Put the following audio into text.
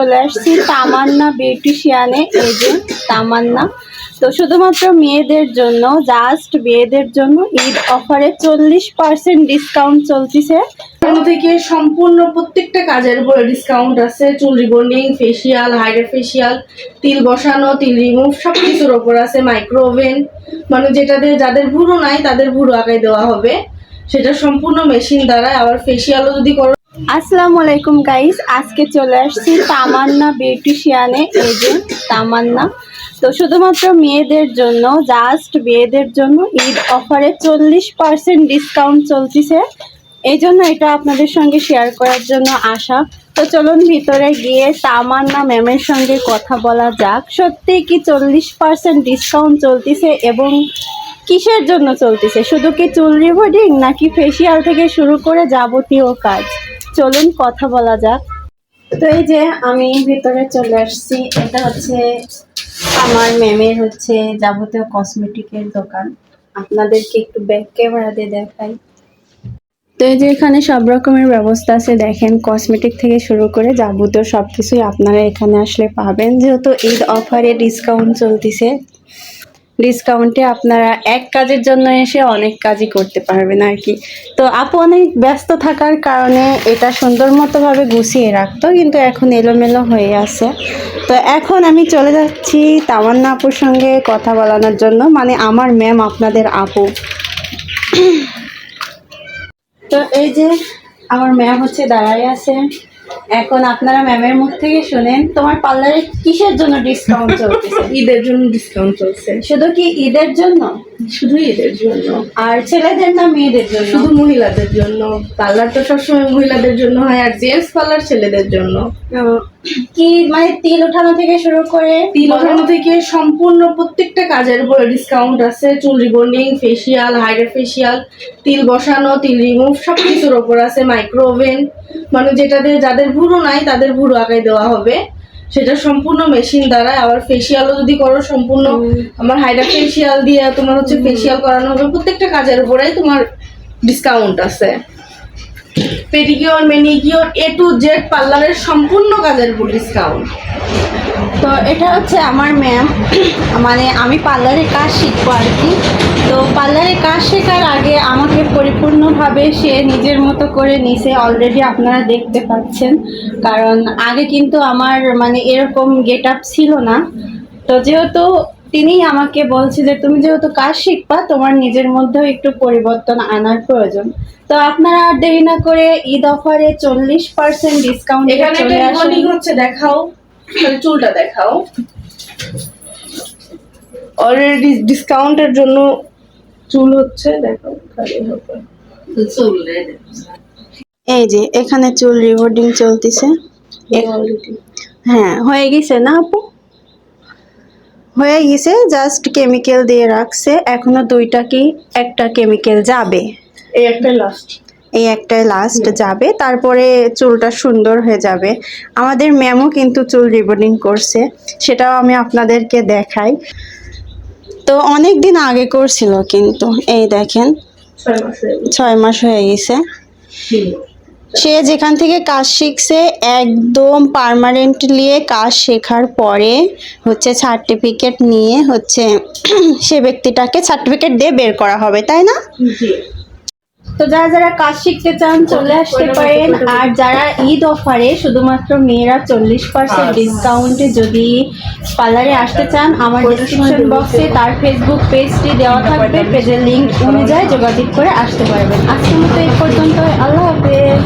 চলে আসছি তামান্না বিউটিশিয়ানে। এই যে তামান্না, তো শুধুমাত্র মেয়েদের জন্য, জাস্ট মেয়েদের জন্য ঈদ অফারে 40% ডিসকাউন্ট চলতেছে। থেকে সম্পূর্ণ প্রত্যেকটা কাজের উপরে ডিসকাউন্ট আছে। চুল রিবন্ডিং, ফেসিয়াল, হাইড্রা ফেসিয়াল, তিল বসানো, তিল রিমুভ সবকিছুর ওপর আছে। মাইক্রো ওভেন, মানে যেটাতে যাদের ভুরু নাই তাদের ভুরু আঁকাই দেওয়া হবে, সেটা সম্পূর্ণ মেশিন দ্বারা। আবার ফেসিয়ালও যদি করো। আসসালামু আলাইকুম গাইস, আজকে চলে আসছি তামান্না বিউটিশিয়ানে। এই যে তামান্না, তো শুধুমাত্র মেয়েদের জন্য, জাস্ট মেয়েদের জন্য ঈদ অফারে 40% ডিসকাউন্ট চলতেছে। এই জন্য এটা আপনাদের সঙ্গে শেয়ার করার জন্য আসা। তো চলুন ভিতরে গিয়ে তামান্না ম্যামের সঙ্গে কথা বলা যাক। সত্যি কি 40% ডিসকাউন্ট চলতেছে এবং কিসের জন্য চলতেছে? শুধু কি চুল রিবন্ডিং নাকি ফেসিয়াল থেকে শুরু করে যাবতীয় কাজ? চলুন কথা বলা যাক। তো এই যে আমি ভিতরে চলে আসছি। এটা হচ্ছে আমার ম্যামের হচ্ছে যাবতীয় কসমেটিকের দোকান। আপনাদেরকে একটু ব্যাক ক্যামেরা দিয়ে দেখাই। তো এই যে এখানে সব রকমের ব্যবস্থা আছে, দেখেন কসমেটিক থেকে শুরু করে যাবতীয় সব কিছুই আপনারা এখানে আসলে পাবেন। যেহেতু ঈদ অফারে ডিসকাউন্ট চলতেছে, ডিসকাউন্টে আপনারা এক কাজের জন্য এসে অনেক কাজই করতে পারবেন আর কি। তো আপু অনেক ব্যস্ত থাকার কারণে এটা সুন্দর মতোভাবে গুছিয়ে রাখতো, কিন্তু এখন এলোমেলো হয়ে আছে। তো এখন আমি চলে যাচ্ছি তামান্না আপুর সঙ্গে কথা বলানোর জন্য, মানে আমার ম্যাম আপনাদের আপু। তো এই যে আমার ম্যাম হচ্ছে দাঁড়ায় আছে। এখন আপনারা ম্যামের মুখ থেকে শুনেন, তোমার পার্লারে কিসের জন্য ডিসকাউন্ট চলতেছে? ঈদের জন্য ডিসকাউন্ট চলছে। শুধু কি ঈদের জন্য? শুধু ঈদের জন্য। আর ছেলেদের না মেয়েদের জন্য? শুধু মহিলাদের জন্য। পার্লার তো সবসময় মহিলাদের জন্য হয়, আর জেন্টস পার্লার ছেলেদের জন্য। কি মানে তিল ওঠানো থেকে শুরু করে? তিল ওঠানো থেকে সম্পূর্ণ প্রত্যেকটা কাজের উপরে ডিসকাউন্ট আছে। চুল রিবন্ডিং, ফেসিয়াল, হাইড্রা ফেসিয়াল, তিল বসানো, তিল রিমুভ সবকিছুর ওপর আছে। মাইক্রো ওভেন, মানে যেটাতে যাদের ভুরু নাই তাদের ভুরু আঁকাই দেওয়া হবে, সেটা সম্পূর্ণ মেশিন দ্বারা। আবার ফেসিয়ালও যদি করো, সম্পূর্ণ আমার হাইড্রা ফেসিয়াল দিয়ে তোমার হচ্ছে ফেসিয়াল করানো হবে। প্রত্যেকটা কাজের উপরে তোমার ডিসকাউন্ট আছে। Pedicure, manicure, A to Z পার্লারের সম্পূর্ণ কাজের উপর ডিসকাউন্ট। তো এটা হচ্ছে আমার ম্যাম, মানে আমি পার্লারে কাজ শিখবো আর কি। তো পার্লারে কাজ শেখার আগে আমাকে পরিপূর্ণভাবে সে নিজের মতো করে নিছে, অলরেডি আপনারা দেখতে পাচ্ছেন। কারণ আগে কিন্তু আমার মানে এরকম গেট আপ ছিল না। তো যেহেতু তিনি আমাকে বলছে যে তুমি যেহেতু কাজ শিখবা, তোমার নিজের মধ্যেও একটু পরিবর্তন আনার প্রয়োজন। তো আপনারা আর দেরি না করে ঈদ অফারে 40% ডিসকাউন্ট এখানে চলে আসেন। হচ্ছে, দেখাও চুলটা দেখাও। অলরেডি ডিসকাউন্টের জন্য চুল হচ্ছে, দেখাও খালি হবে। এই যে এখানে চুল রিবন্ডিং চলতেছে। হ্যাঁ হয়ে গেছে না আপু? হয়ে গেছে, জাস্ট কেমিক্যাল দিয়ে রাখছে। এখনো দুইটা কি একটা কেমিক্যাল যাবে, এই একটা লাস্ট, এই একটাই লাস্ট যাবে, তারপরে চুলটা সুন্দর হয়ে যাবে। আমাদের ম্যামও কিন্তু চুল রিবন্ডিং করছে, সেটাও আমি আপনাদেরকে দেখাই। তো অনেক দিন আগে করছিল, কিন্তু এই দেখেন 6 মাস হয়ে গেছে। সে যেখান থেকে কাজ শিখছে একদম পার্মানেন্টলি কাজ শেখার পরে হচ্ছে সার্টিফিকেট নিয়ে হচ্ছে সে ব্যক্তিটাকে সার্টিফিকেট দিয়ে বের করা হবে, তাই না? তো যারা যারা কাজ শিখতে চান চলে আসতে পারেন। আর যারা ঈদ অফারে শুধুমাত্র মেয়েরা 40% ডিসকাউন্টে যদি পার্লারে আসতে চান, আমার ডিসক্রিপশন বক্সে তার ফেসবুক পেজটি দেওয়া থাকবে, পেজের লিঙ্ক অনুযায়ী যোগাযোগ করে আসতে পারবেন। আজকের মতো এই পর্যন্ত, আল্লাহ হাফেজ।